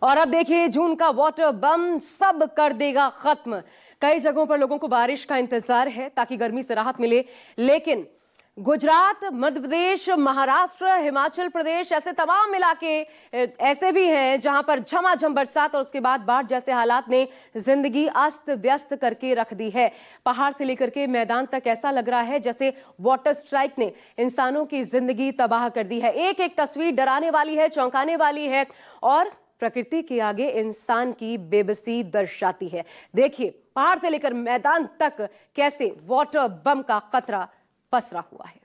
और अब देखिए जून का वाटर बम सब कर देगा खत्म। कई जगहों पर लोगों को बारिश का इंतजार है ताकि गर्मी से राहत मिले, लेकिन गुजरात, मध्य प्रदेश, महाराष्ट्र, हिमाचल प्रदेश ऐसे तमाम इलाके ऐसे भी हैं जहां पर झमाझम बरसात और उसके बाद बाढ़ जैसे हालात ने जिंदगी अस्त व्यस्त करके रख दी है। पहाड़ से लेकर के मैदान तक ऐसा लग रहा है जैसे वाटर स्ट्राइक ने इंसानों की जिंदगी तबाह कर दी है। एक एक तस्वीर डराने वाली है, चौंकाने वाली है और प्रकृति के आगे इंसान की बेबसी दर्शाती है। देखिए पहाड़ से लेकर मैदान तक कैसे वाटर बम का खतरा पसरा हुआ है।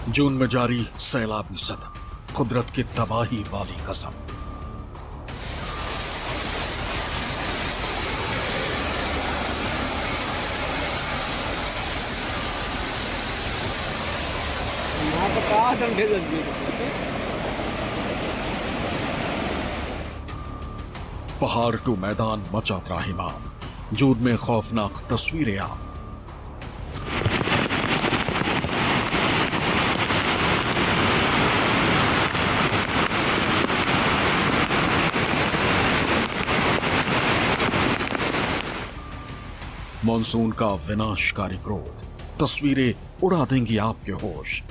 जून में जारी सैलाबी सदम, कुदरत की तबाही वाली कसम। पहाड़ टू मैदान मचा त्राहिमाम, जून में खौफनाक तस्वीरें आम। मॉनसून का विनाशकारी क्रोध, तस्वीरें उड़ा देंगी आपके होश।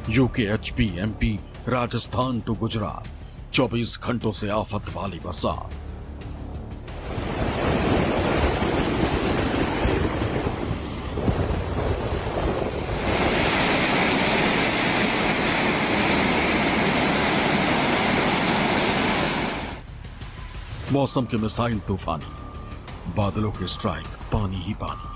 UK, MP, Rajasthan to Gujarat, 24 घंटों से आफत वाली बरसात। मौसम के मिसाइल तूफानी, बादलों के स्ट्राइक, पानी ही पानी।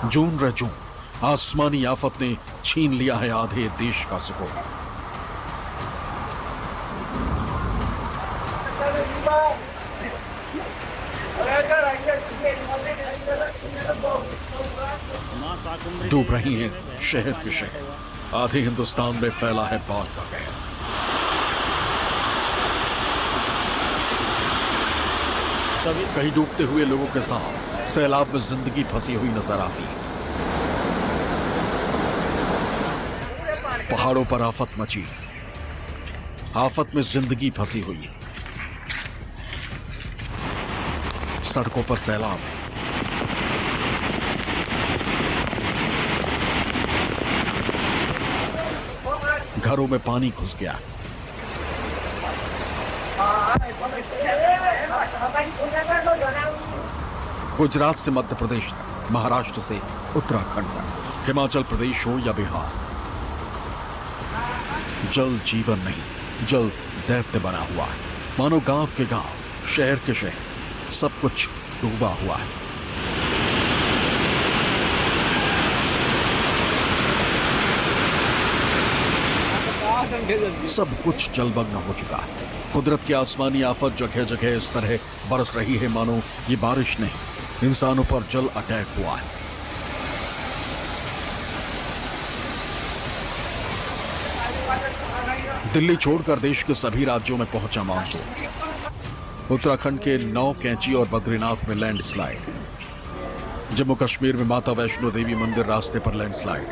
जून रे जून, आसमानी आफत ने छीन लिया है आधे देश का सुकून। डूब रही हैं शहर के शहर, आधे हिंदुस्तान में फैला है बाढ़ का कहर। सभी कहीं डूबते हुए लोगों के साथ सैलाब में जिंदगी फंसी हुई नजर आती। पहाड़ों पर आफत मची, आफत में जिंदगी फंसी हुई। सड़कों पर सैलाब, घरों में पानी घुस गया। गुजरात से मध्य प्रदेश तक, महाराष्ट्र से उत्तराखंड तक, हिमाचल प्रदेश हो या बिहार, जल जीवन नहीं, जल दैत्य बना हुआ है। मानो गांव के गांव, शहर के शहर, सब कुछ डूबा हुआ है। सब कुछ जलमग्न हो चुका है। कुदरत की आसमानी आफत जगह जगह इस तरह बरस रही है मानो ये बारिश नहीं, इंसानों पर जल अटैक हुआ है। दिल्ली छोड़कर देश के सभी राज्यों में पहुंचा मानसून। उत्तराखंड के 9 कैंची और बद्रीनाथ में लैंडस्लाइड। जम्मू कश्मीर में माता वैष्णो देवी मंदिर रास्ते पर लैंडस्लाइड।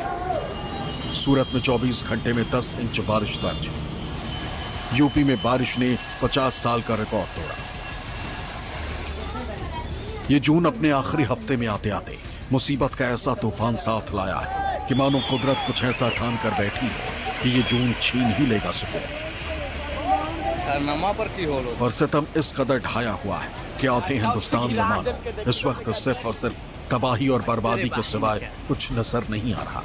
सूरत में 24 घंटे में 10 इंच बारिश दर्ज। यूपी में बारिश ने 50 साल का रिकॉर्ड तोड़ा। ये जून अपने आखिरी हफ्ते में आते आते मुसीबत का ऐसा तूफान साथ लाया है कि मानो कुदरत कुछ ऐसा ठान कर बैठी है कि ये जून छीन ही लेगा सुकून। और सितम इस कदर ढाया हुआ है कि आधे हिंदुस्तान में मानो इस वक्त सिर्फ और सिर्फ तबाही और बर्बादी के सिवाय कुछ नजर नहीं आ रहा।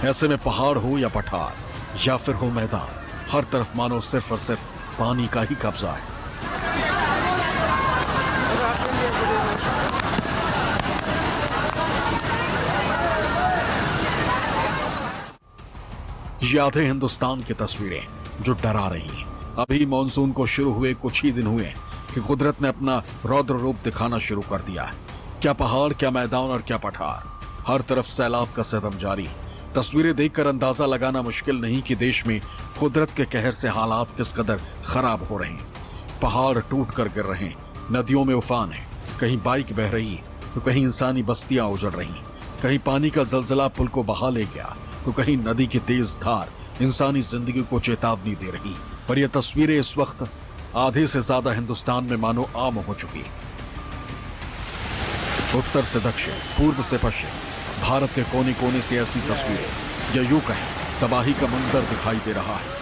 ऐसे में पहाड़ हो या पठार या फिर हो मैदान, हर तरफ मानो सिर्फ और सिर्फ पानी का ही कब्जा है। ये आधे हिंदुस्तान की तस्वीरें जो डरा रही हैं। अभी मॉनसून को शुरू हुए कुछ ही दिन हुए कि कुदरत ने अपना रौद्र रूप दिखाना शुरू कर दिया है। क्या पहाड़, क्या मैदान और क्या पठार, हर तरफ सैलाब का सितम जारी। तस्वीरें देखकर अंदाजा लगाना मुश्किल नहीं कि देश में कुदरत के कहर से हालात किस कदर खराब हो रहे हैं। पहाड़ टूट कर गिर रहे हैं, नदियों में उफान है, कहीं बाइक बह रही तो कहीं इंसानी बस्तियां उजड़ रही, कहीं पानी का जलजला पुल को बहा ले गया तो कहीं नदी की तेज धार इंसानी जिंदगी को चेतावनी दे रही। पर यह तस्वीरें इस वक्त आधे से ज्यादा हिंदुस्तान में मानो आम हो चुकी। उत्तर से दक्षिण, पूर्व से पश्चिम, भारत के कोने कोने से ऐसी तस्वीरें या यूं कहें तबाही का मंजर दिखाई दे रहा है।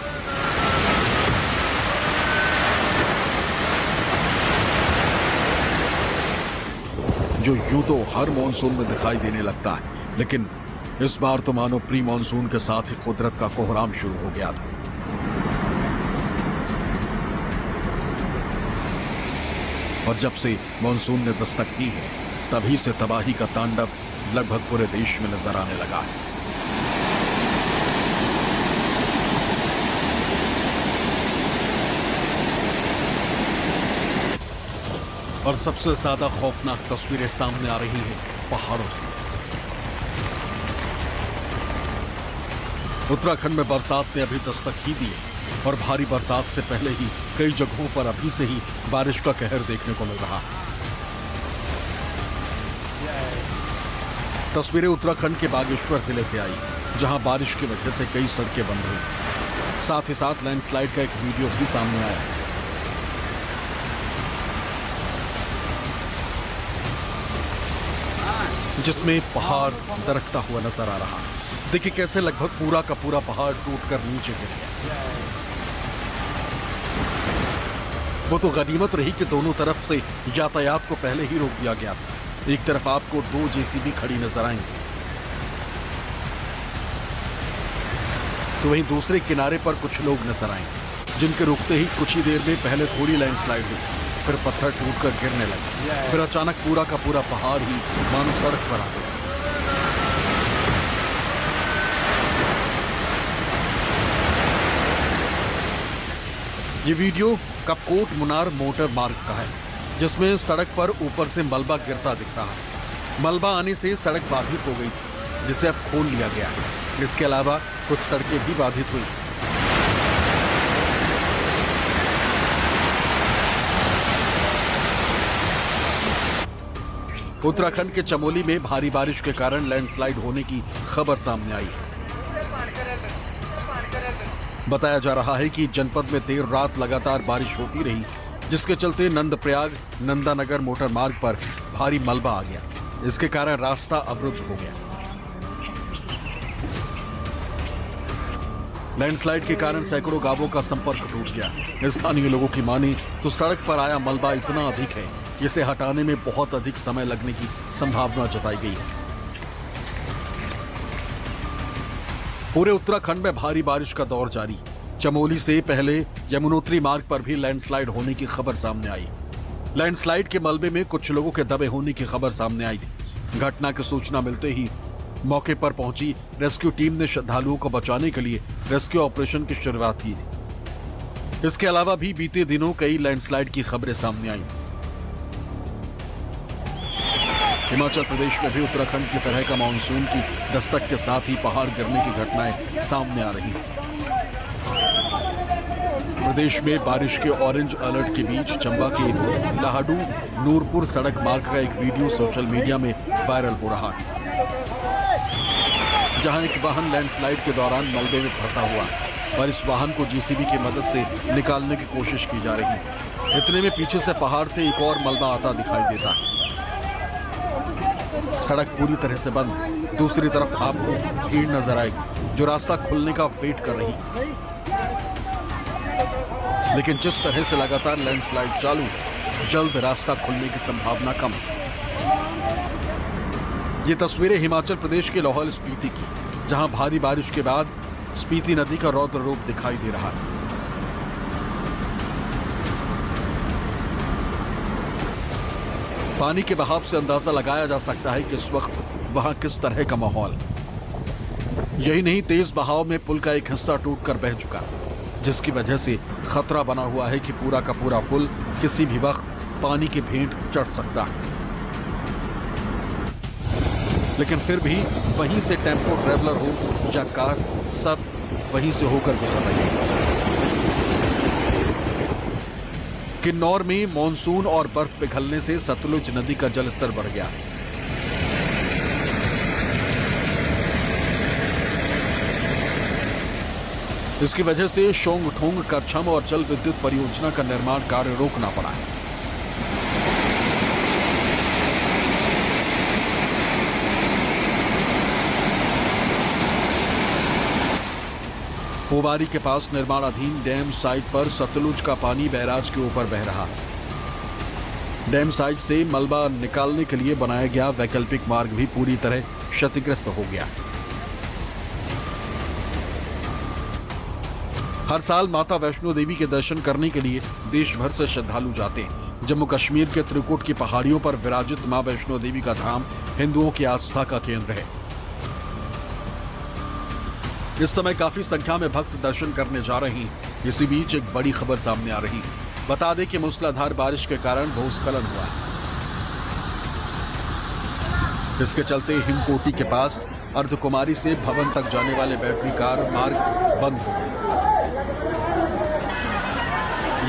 जो यूं तो हर मॉनसून में दिखाई देने लगता है, लेकिन इस बार तो मानो प्री मॉनसून के साथ ही कुदरत का कोहराम शुरू हो गया था। और जब से मॉनसून ने दस्तक दी है, तभी से तबाही का तांडव लगभग पूरे देश में नजर आने लगा है। और सबसे ज्यादा खौफनाक तस्वीरें सामने आ रही हैं पहाड़ों से। उत्तराखंड में बरसात ने अभी दस्तक ही दी है और भारी बरसात से पहले ही कई जगहों पर अभी से ही बारिश का कहर देखने को मिल रहा है। तस्वीरें उत्तराखंड के बागेश्वर जिले से आई, जहां बारिश की वजह से कई सड़कें बंद हुई। साथ ही साथ लैंडस्लाइड का एक वीडियो भी सामने आया, जिसमें पहाड़ दरकता हुआ नजर आ रहा है। देखिए कैसे लगभग पूरा का पूरा पहाड़ टूटकर नीचे गिर गया। वो तो गनीमत रही कि दोनों तरफ से यातायात को पहले ही रोक दिया गया। एक तरफ आपको 2 जेसीबी खड़ी नजर आएंगी, तो वहीं दूसरे किनारे पर कुछ लोग नजर आएंगे, जिनके रुकते ही कुछ ही देर में पहले थोड़ी लैंडस्लाइड हुई, फिर पत्थर टूटकर गिरने लगे, फिर अचानक पूरा का पूरा पहाड़ ही मानो सड़क पर आ गया। ये वीडियो कपकोट मुनार मोटर मार्ग का है, जिसमें सड़क पर ऊपर से मलबा गिरता दिख रहा है। मलबा आने से सड़क बाधित हो गई थी, जिसे अब खोल लिया गया है। इसके अलावा कुछ सड़कें भी बाधित हुई। उत्तराखंड के चमोली में भारी बारिश के कारण लैंडस्लाइड होने की खबर सामने आई। बताया जा रहा है कि जनपद में देर रात लगातार बारिश होती रही, जिसके चलते नंदप्रयाग नंदानगर मोटर मार्ग पर भारी मलबा आ गया। इसके कारण रास्ता अवरुद्ध हो गया। लैंडस्लाइड के कारण सैकड़ों गांवों का संपर्क टूट गया। स्थानीय लोगों की माने तो सड़क पर आया मलबा इतना अधिक है, इसे हटाने में बहुत अधिक समय लगने की संभावना जताई गई है। पूरे उत्तराखंड में भारी बारिश का दौर जारी। चमोली से पहले यमुनोत्री मार्ग पर भी लैंडस्लाइड होने की खबर सामने आई। लैंडस्लाइड के मलबे में कुछ लोगों के दबे होने की खबर सामने आई थी। घटना की सूचना मिलते ही मौके पर पहुंची रेस्क्यू टीम ने श्रद्धालुओं को बचाने के लिए रेस्क्यू ऑपरेशन की शुरुआत की थी। इसके अलावा भी बीते दिनों कई लैंडस्लाइड की खबरें सामने आई। हिमाचल प्रदेश में भी उत्तराखंड की तरह का मानसून की दस्तक के साथ ही पहाड़ गिरने की घटनाएं सामने आ रही हैं। प्रदेश में बारिश के ऑरेंज अलर्ट के बीच चंबा के लाहडू नूरपुर सड़क मार्ग का एक वीडियो सोशल मीडिया में वायरल हो रहा है। जहां एक वाहन लैंडस्लाइड के दौरान मलबे में फंसा हुआ और इस वाहन को जेसीबी की मदद से निकालने की कोशिश की जा रही। इतने में पीछे से पहाड़ से एक और मलबा आता दिखाई देता। सड़क पूरी तरह से बंद। दूसरी तरफ आपको भीड़ नजर आएगी जो रास्ता खुलने का वेट कर रही। लेकिन जिस तरह से लगातार लैंडस्लाइड चालू, जल्द रास्ता खुलने की संभावना कम। ये तस्वीरें हिमाचल प्रदेश के लाहौल स्पीति की, जहां भारी बारिश के बाद स्पीति नदी का रौद्र रूप दिखाई दे रहा है। पानी के बहाव से अंदाजा लगाया जा सकता है कि इस वक्त वहां किस तरह का माहौल। यही नहीं, तेज बहाव में पुल का एक हिस्सा टूटकर बह चुका, जिसकी वजह से खतरा बना हुआ है कि पूरा का पूरा पुल किसी भी वक्त पानी के भेंट चढ़ सकता है। लेकिन फिर भी वहीं से टेम्पो ट्रैवलर हो या कार, सब वहीं से होकर गुजर रहे हैं। किन्नौर में मॉनसून और बर्फ पिघलने से सतलुज नदी का जलस्तर बढ़ गया। इसकी वजह से शोंगठोंग, करछम और जल विद्युत परियोजना का निर्माण कार्य रोकना पड़ा है। पोवारी के पास निर्माणाधीन डैम साइट पर सतलुज का पानी बैराज के ऊपर बह रहा है। डैम साइट से मलबा निकालने के लिए बनाया गया वैकल्पिक मार्ग भी पूरी तरह क्षतिग्रस्त हो गया। हर साल माता वैष्णो देवी के दर्शन करने के लिए देश भर से श्रद्धालु जाते हैं। जम्मू कश्मीर के त्रिकुट की पहाड़ियों पर विराजित मां वैष्णो देवी का धाम हिंदुओं की आस्था का केंद्र है। इस समय काफी संख्या में भक्त दर्शन करने जा रहे हैं। इसी बीच एक बड़ी खबर सामने आ रही। बता दें कि मूसलाधार बारिश के कारण भूस्खलन हुआ। इसके चलते हिमकोटी के पास अर्धकुमारी से भवन तक जाने वाले बैटरी कार मार्ग बंद हो गए।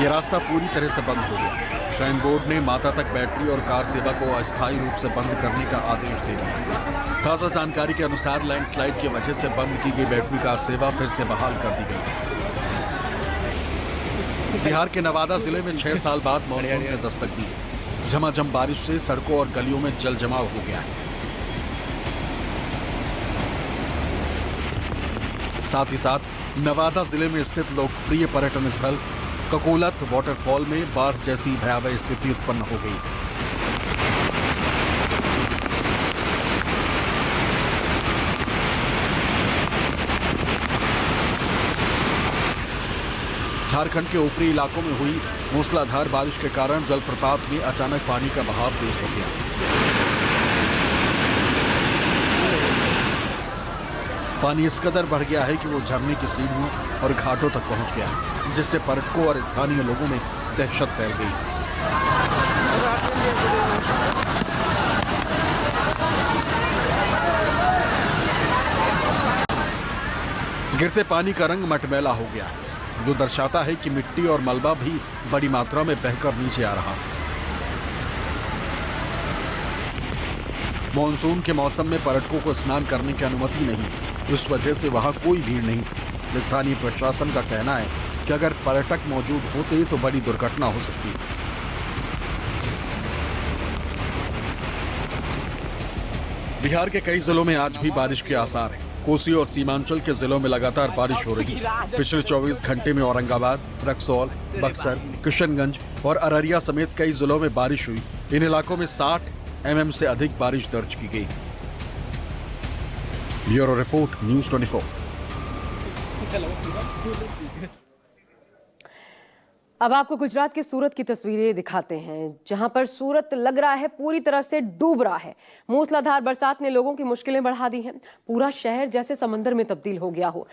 ये रास्ता पूरी तरह से बंद हो गया। श्राइन बोर्ड ने माता तक बैटरी और कार सेवा को अस्थायी रूप से बंद करने का आदेश दे दिया। ताजा जानकारी के अनुसार लैंडस्लाइड की वजह से बंद की गई बैटरी कार सेवा फिर से बहाल कर दी गई। बिहार के नवादा जिले में 6 साल बाद मॉनसून ने दस्तक दी। झमाझम बारिश से सड़कों और गलियों में जल जमाव हो गया है। साथ ही साथ नवादा जिले में स्थित लोकप्रिय पर्यटन स्थल ककोलत वाटरफॉल में बाढ़ जैसी भयावह स्थिति उत्पन्न हो गई। झारखंड के ऊपरी इलाकों में हुई मूसलाधार बारिश के कारण जलप्रपात में अचानक पानी का बहाव तेज हो गया। पानी इस कदर बढ़ गया है कि वो झरने की सीढ़ियों और घाटों तक पहुंच गया, जिससे पर्यटकों और स्थानीय लोगों में दहशत फैल गई। गिरते पानी का रंग मटमैला हो गया, जो दर्शाता है कि मिट्टी और मलबा भी बड़ी मात्रा में बहकर नीचे आ रहा है। मॉनसून के मौसम में पर्यटकों को स्नान करने की अनुमति नहीं, इस वजह से वहां कोई भीड़ नहीं। स्थानीय प्रशासन का कहना है कि अगर पर्यटक मौजूद होते तो बड़ी दुर्घटना हो सकती है। बिहार के कई जिलों में आज भी बारिश के आसार हैं। कोसी और सीमांचल के जिलों में लगातार बारिश हो रही है। पिछले 24 घंटे में औरंगाबाद, रक्सौल, बक्सर, किशनगंज और अररिया समेत कई जिलों में बारिश हुई। इन इलाकों में 60 mm से अधिक बारिश दर्ज की गई। Bureau report, news 24। अब आपको गुजरात के सूरत की तस्वीरें दिखाते हैं, जहां पर सूरत लग रहा है पूरी तरह से डूब रहा है। मूसलाधार बरसात ने लोगों की मुश्किलें बढ़ा दी हैं। पूरा शहर जैसे समंदर में तब्दील हो गया हो।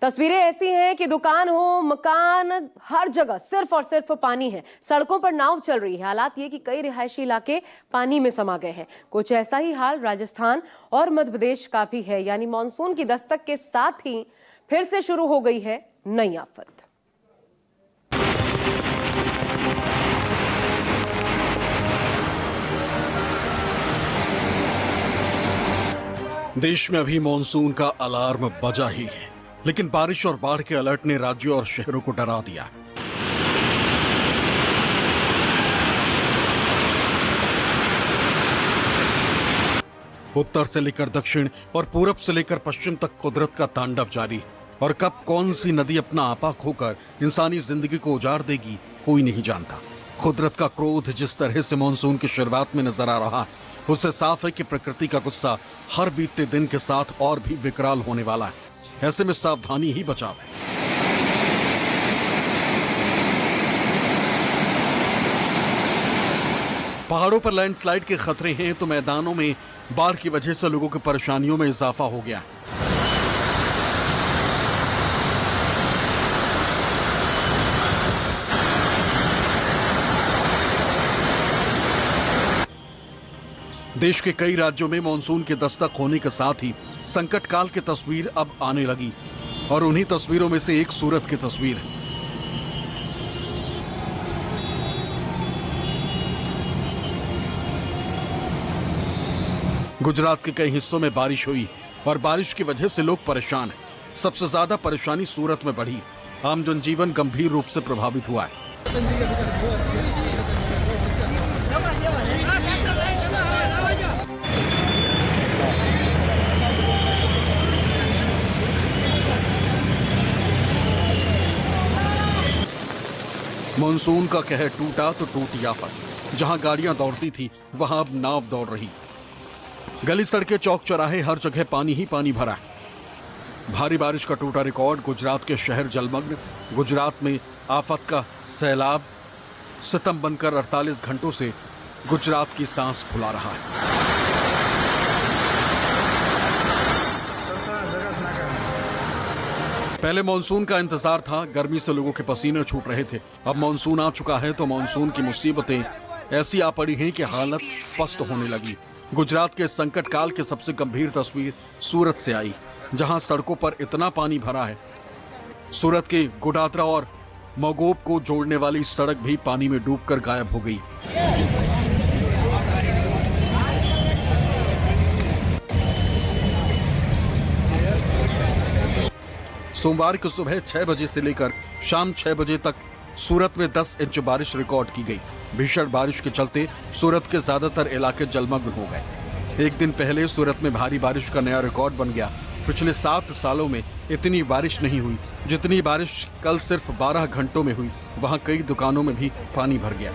तस्वीरें ऐसी हैं कि दुकान हो, मकान, हर जगह सिर्फ और सिर्फ पानी है। सड़कों पर नाव चल रही है। हालात ये कि कई रिहायशी इलाके पानी में समा गए हैं। कुछ ऐसा ही हाल राजस्थान और मध्य प्रदेश का भी है। यानी मॉनसून की दस्तक के साथ ही फिर से शुरू हो गई है नई आफत। देश में अभी मॉनसून का अलार्म बजा ही है, लेकिन बारिश और बाढ़ के अलर्ट ने राज्यों और शहरों को डरा दिया। उत्तर से लेकर दक्षिण और पूरब से लेकर पश्चिम तक कुदरत का तांडव जारी, और कब कौन सी नदी अपना आपा खोकर इंसानी जिंदगी को उजाड़ देगी कोई नहीं जानता। कुदरत का क्रोध जिस तरह से मॉनसून की शुरुआत में नजर आ रहा है, उससे साफ है कि प्रकृति का गुस्सा हर बीतते दिन के साथ और भी विकराल होने वाला है। ऐसे में सावधानी ही बचाव है। पहाड़ों पर लैंडस्लाइड के खतरे हैं तो मैदानों में बाढ़ की वजह से लोगों की परेशानियों में इजाफा हो गया। देश के कई राज्यों में मानसून के दस्तक होने के साथ ही संकट काल की तस्वीर अब आने लगी, और उन्हीं तस्वीरों में से एक सूरत की तस्वीर है। गुजरात के कई हिस्सों में बारिश हुई और बारिश की वजह से लोग परेशान हैं। सबसे ज्यादा परेशानी सूरत में बढ़ी। आम जनजीवन गंभीर रूप से प्रभावित हुआ है। मानसून का कहर टूटा तो टूट याफत। जहां गाड़ियां दौड़ती थी वहां अब नाव दौड़ रही। गली सड़कें चौक चौराहे हर जगह पानी ही पानी भरा है। भारी बारिश का टूटा रिकॉर्ड। गुजरात के शहर जलमग्न। गुजरात में आफत का सैलाब सितम बनकर 48 घंटों से गुजरात की सांस फुला रहा है। पहले मानसून का इंतजार था, गर्मी से लोगों के पसीने छूट रहे थे। अब मानसून आ चुका है तो मानसून की मुसीबतें ऐसी आ पड़ी हैं कि हालत पस्त होने लगी। गुजरात के संकट काल की सबसे गंभीर तस्वीर सूरत से आई, जहां सड़कों पर इतना पानी भरा है। सूरत के गोडादरा और मगोब को जोड़ने वाली सड़क भी पानी में डूबकर गायब हो गई। सोमवार को सुबह 6 बजे से लेकर शाम 6 बजे तक सूरत में 10 इंच बारिश रिकॉर्ड की गई। भीषण बारिश के चलते सूरत के ज्यादातर इलाके जलमग्न हो गए। एक दिन पहले सूरत में भारी बारिश का नया रिकॉर्ड बन गया। पिछले 7 सालों में इतनी बारिश नहीं हुई जितनी बारिश कल सिर्फ 12 घंटों में हुई। वहां कई दुकानों में भी पानी भर गया।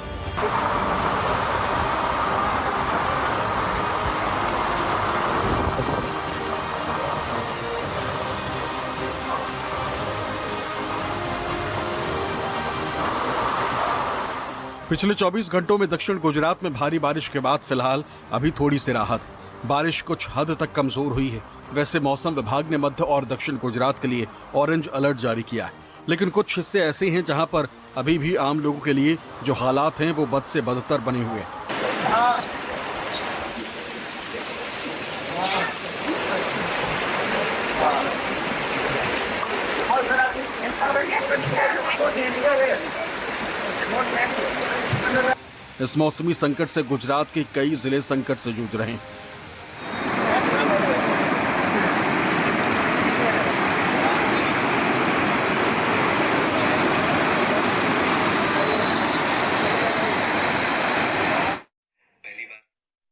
पिछले 24 घंटों में दक्षिण गुजरात में भारी बारिश के बाद फिलहाल अभी थोड़ी सी राहत। बारिश कुछ हद तक कमजोर हुई है। वैसे मौसम विभाग ने मध्य और दक्षिण गुजरात के लिए ऑरेंज अलर्ट जारी किया है, लेकिन कुछ हिस्से ऐसे हैं जहां पर अभी भी आम लोगों के लिए जो हालात हैं वो बद से बदतर बने हुए हैं। इस मौसमी संकट से गुजरात के कई जिले संकट से जूझ रहे हैं।